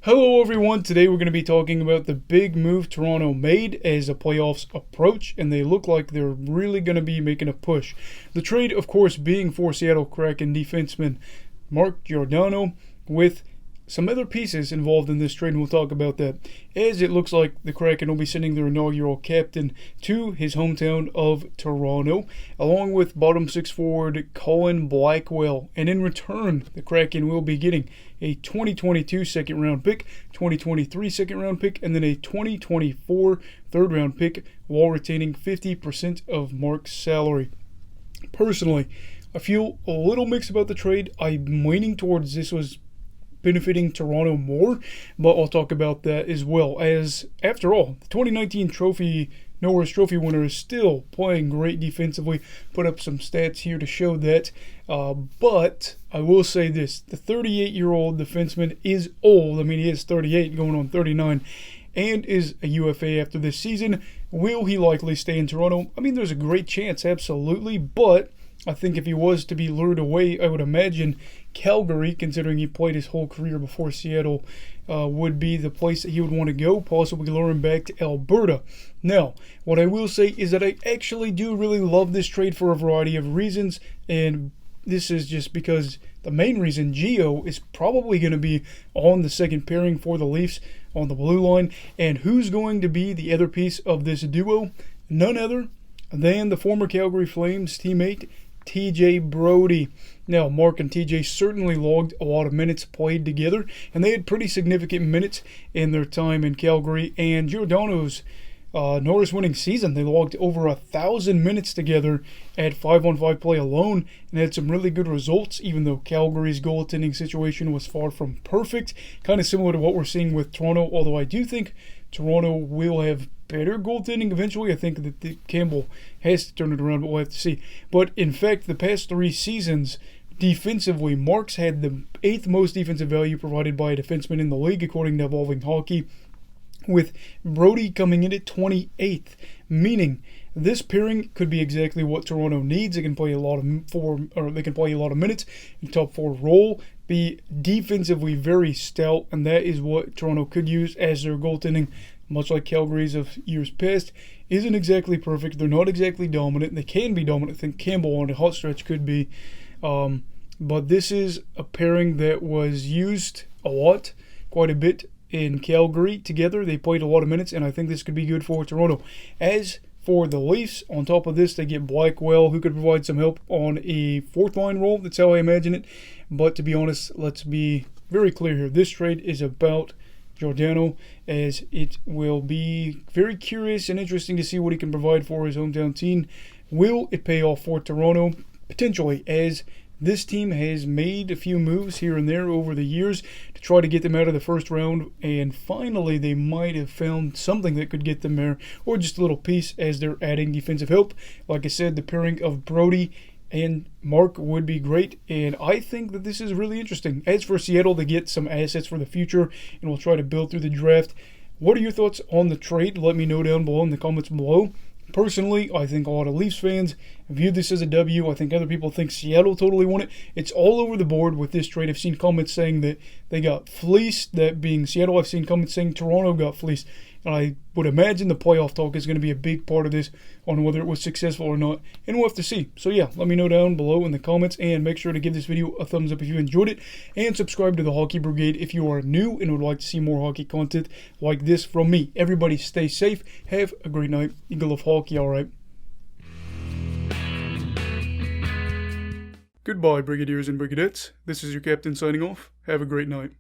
Hello everyone, today we're going to be talking about the big move Toronto made as the playoffs approach, and they look like they're really going to be making a push. The trade, of course, being for Seattle Kraken defenseman Mark Giordano, with some other pieces involved in this trade, and we'll talk about that, as it looks like the Kraken will be sending their inaugural captain to his hometown of Toronto, along with bottom six forward Colin Blackwell. And in return, the Kraken will be getting a 2022 second round pick, 2023 second round pick, and then a 2024 third round pick, while retaining 50% of Mark's salary. Personally, I feel a little mixed about the trade. I'm leaning towards this was benefiting Toronto more, but I'll talk about that as well, as after all, the 2019 Norris Trophy winner is still playing great defensively. Put up some stats here to show that, but I will say this: the 38-year-old defenseman is old. I mean, he is 38 going on 39 and is a UFA after this season. Will he likely stay in Toronto? I mean, there's a great chance, absolutely, but I think if he was to be lured away, I would imagine Calgary, considering he played his whole career before Seattle, would be the place that he would want to go, possibly lure him back to Alberta. Now, what I will say is that I actually do really love this trade for a variety of reasons, and this is just because the main reason Gio is probably going to be on the second pairing for the Leafs on the blue line, and who's going to be the other piece of this duo? None other than the former Calgary Flames teammate TJ Brodie. Now, Mark and TJ certainly logged a lot of minutes played together, and they had pretty significant minutes in their time in Calgary. And Giordano's Norris winning season, they logged over 1,000 minutes together at 5-on-5 play alone, and had some really good results, even though Calgary's goaltending situation was far from perfect. Kind of similar to what we're seeing with Toronto, although I do think Toronto will have better goaltending eventually. I think that Campbell has to turn it around, but we'll have to see. But in fact, the past 3 seasons, defensively, Mark's had the 8th most defensive value provided by a defenseman in the league, according to Evolving Hockey, with Brodie coming in at 28th, meaning this pairing could be exactly what Toronto needs. They can play a lot of minutes in top 4 role, be defensively very stout, and that is what Toronto could use, as their goaltending, much like Calgary's of years past, isn't exactly perfect. They're not exactly dominant. They can be dominant. I think Campbell on a hot stretch could be. But this is a pairing that was used a lot, quite a bit in Calgary together. They played a lot of minutes, and I think this could be good for Toronto. As for the Leafs, on top of this, they get Blackwell, who could provide some help on a fourth-line role. That's how I imagine it. But to be honest, let's be very clear here. This trade is about Giordano, as it will be very curious and interesting to see what he can provide for his hometown team. Will it pay off for Toronto? Potentially, as this team has made a few moves here and there over the years to try to get them out of the first round, and finally they might have found something that could get them there, or just a little piece as they're adding defensive help. Like I said, the pairing of Brodie and Mark would be great, and I think that this is really interesting. As for Seattle, they get some assets for the future, and we'll try to build through the draft. What are your thoughts on the trade? Let me know down below in the comments below. Personally, I think a lot of Leafs fans view this as a W. I think other people think Seattle totally won it. It's all over the board with this trade. I've seen comments saying that they got fleeced, that being Seattle. I've seen comments saying Toronto got fleeced. And I would imagine the playoff talk is going to be a big part of this on whether it was successful or not. And we'll have to see. So yeah, let me know down below in the comments, and make sure to give this video a thumbs up if you enjoyed it, and subscribe to the Hockey Brigade if you are new and would like to see more hockey content like this from me. Everybody stay safe. Have a great night. Eagle of Hockey, alright. Goodbye, Brigadiers and Brigadettes. This is your captain signing off. Have a great night.